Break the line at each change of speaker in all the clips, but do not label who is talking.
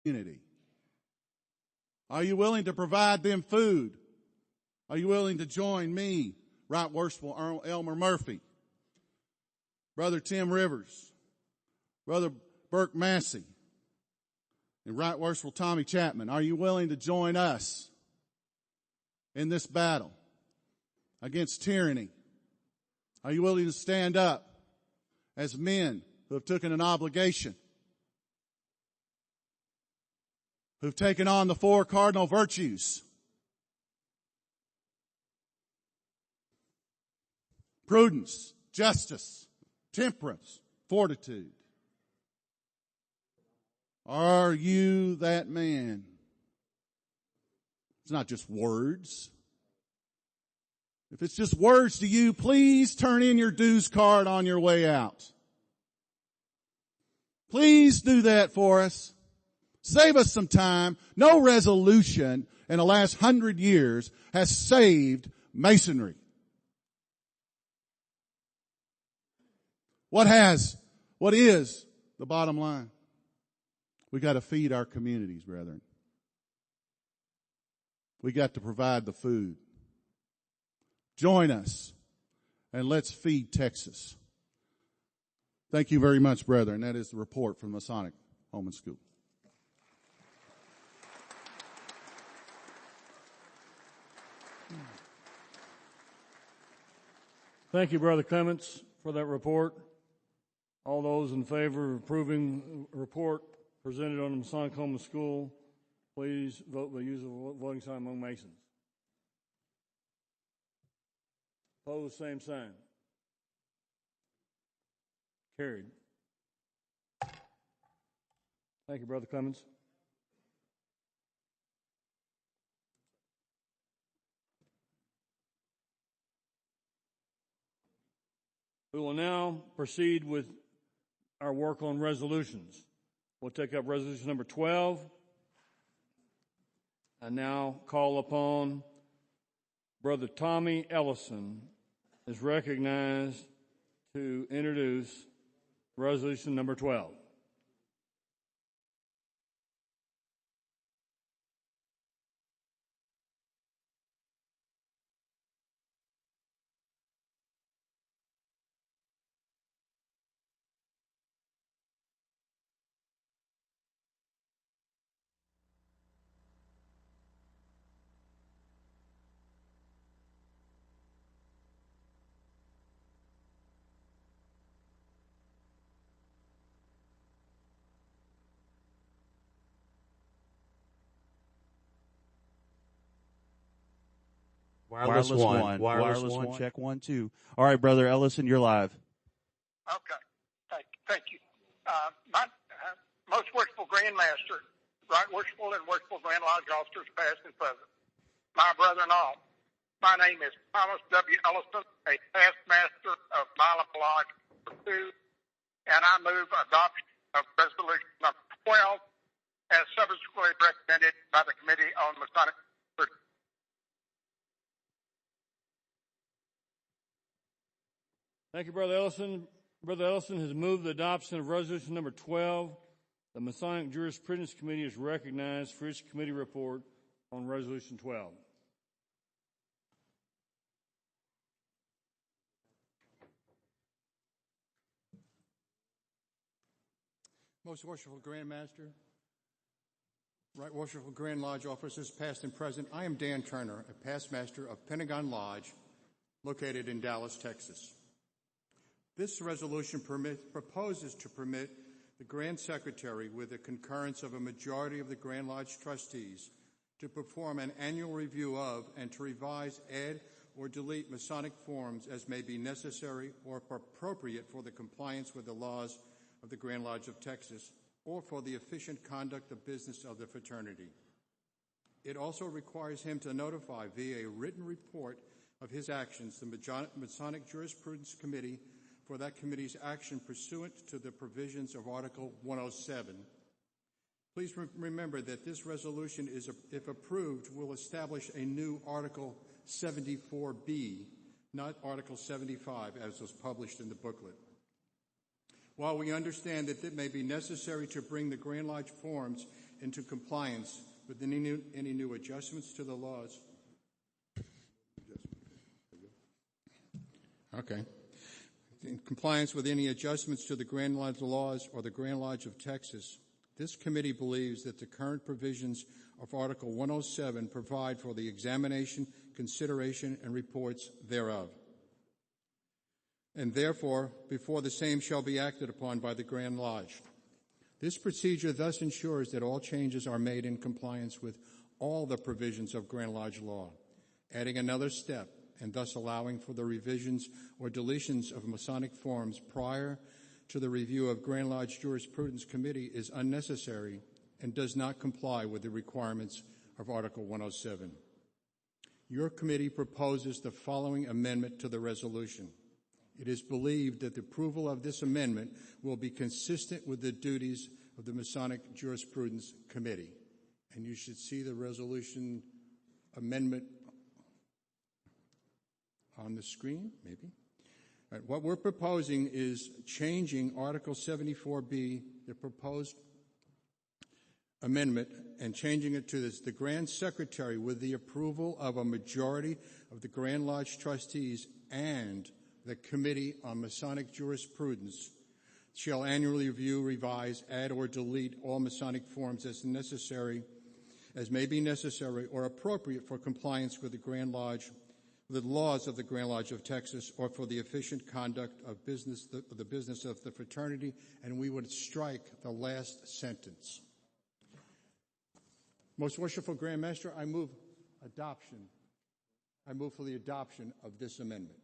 community? Are you willing to provide them food? Are you willing to join me, Right Worshipful Elmer Murphy, Brother Tim Rivers, Brother Burke Massey, and Right Worshipful Tommy Chapman? Are you willing to join us in this battle against tyranny? Are you willing to stand up as men who have taken an obligation, who've taken on the 4 cardinal virtues? Prudence, justice, temperance, fortitude. Are you that man? It's not just words. If it's just words to you, please turn in your dues card on your way out. Please do that for us. Save us some time. No resolution in the last 100 years has saved Masonry. What is the bottom line? We got to feed our communities, brethren. We got to provide the food. Join us and let's feed Texas. Thank you very much, brethren. That is the report from Masonic Home and School.
Thank you, Brother Clements, for that report. All those in favor of approving the report presented on the Masonic Home and School, please vote by use of the voting sign among Masons. Opposed, same sign. Carried. Thank you, Brother Clemens. We will now proceed with our work on resolutions. We'll take up resolution number 12. I now call upon Brother Tommy Ellison is recognized to introduce resolution number 12.
Wireless one, check 1, 2. All right, Brother Ellison, you're live.
Okay, thank you. My most worshipful Grand Master, Right Worshipful and Worshipful Grand Lodge officers, past and present, my brother and all, my name is Thomas W. Ellison, a past master of Milam Lodge No. 2, and I move adoption of resolution number 12 as subsequently recommended by the Committee on Masonic.
Thank you, Brother Ellison. Brother Ellison has moved the adoption of resolution number 12. The Masonic Jurisprudence Committee is recognized for its committee report on resolution 12.
Most Worshipful Grand Master, Right Worshipful Grand Lodge officers, past and present, I am Dan Turner, a past master of Pentagon Lodge, located in Dallas, Texas. This resolution proposes to permit the Grand Secretary, with the concurrence of a majority of the Grand Lodge trustees, to perform an annual review of and to revise, add, or delete Masonic forms as may be necessary or appropriate for the compliance with the laws of the Grand Lodge of Texas or for the efficient conduct of business of the fraternity. It also requires him to notify via a written report of his actions the Masonic Jurisprudence Committee for that committee's action pursuant to the provisions of Article 107. Please remember that this resolution, if approved, will establish a new Article 74B, not Article 75, as was published in the booklet. While we understand that it may be necessary to bring the Grand Lodge forms into compliance with any new adjustments to the laws. Okay. In compliance with any adjustments to the Grand Lodge laws or the Grand Lodge of Texas, this committee believes that the current provisions of Article 107 provide for the examination, consideration, and reports thereof, and therefore, before the same shall be acted upon by the Grand Lodge. This procedure thus ensures that all changes are made in compliance with all the provisions of Grand Lodge law, adding another step and thus allowing for the revisions or deletions of Masonic forms prior to the review of Grand Lodge Jurisprudence Committee is unnecessary and does not comply with the requirements of Article 107. Your committee proposes the following amendment to the resolution. It is believed that the approval of this amendment will be consistent with the duties of the Masonic Jurisprudence Committee. And you should see the resolution amendment on the screen, maybe. All right, what we're proposing is changing Article 74B, the proposed amendment, and changing it to this: the Grand Secretary, with the approval of a majority of the Grand Lodge trustees and the Committee on Masonic Jurisprudence, shall annually review, revise, add, or delete all Masonic forms as may be necessary or appropriate for compliance with the Grand Lodge, the laws of the Grand Lodge of Texas, or for the efficient conduct of the business of the fraternity, and we would strike the last sentence. Most Worshipful Grand Master, I move adoption. I move for the adoption of this amendment.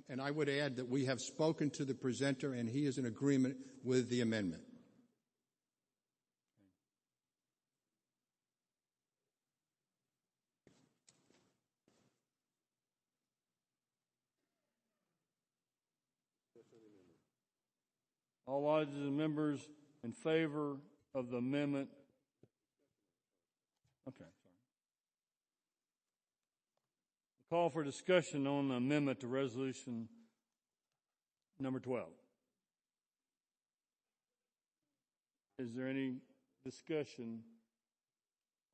And I would add that we have spoken to the presenter, and he is in agreement with the amendment.
All lodges and members in favor of the amendment. Okay, sorry. Call for discussion on the amendment to resolution number 12. Is there any discussion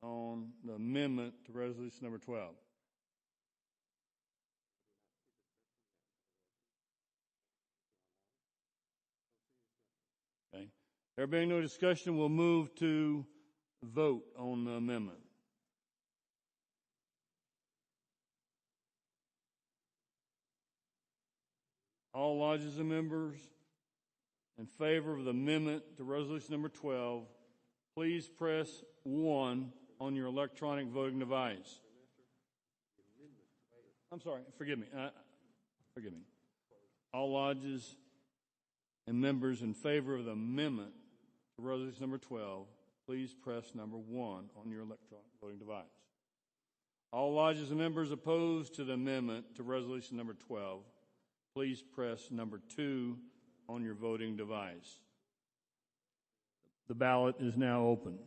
on the amendment to resolution number 12? Okay. There being no discussion, we'll move to vote on the amendment. All lodges and members in favor of the amendment to resolution number 12, please press 1 on your electronic voting device. I'm sorry, forgive me. All lodges and members in favor of the amendment to resolution number 12, please press number 1 on your electronic voting device. All lodges and members opposed to the amendment to resolution number 12, please press number 2 on your voting device. The ballot is now open.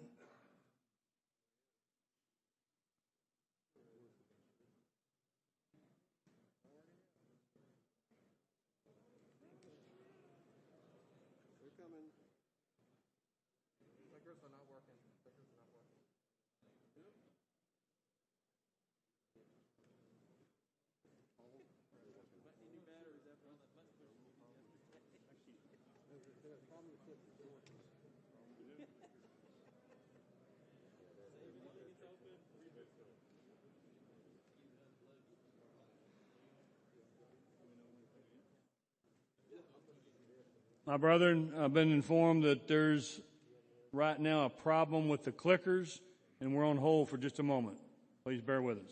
My brethren, I've been informed that there's right now a problem with the clickers, and we're on hold for just a moment. Please bear with us.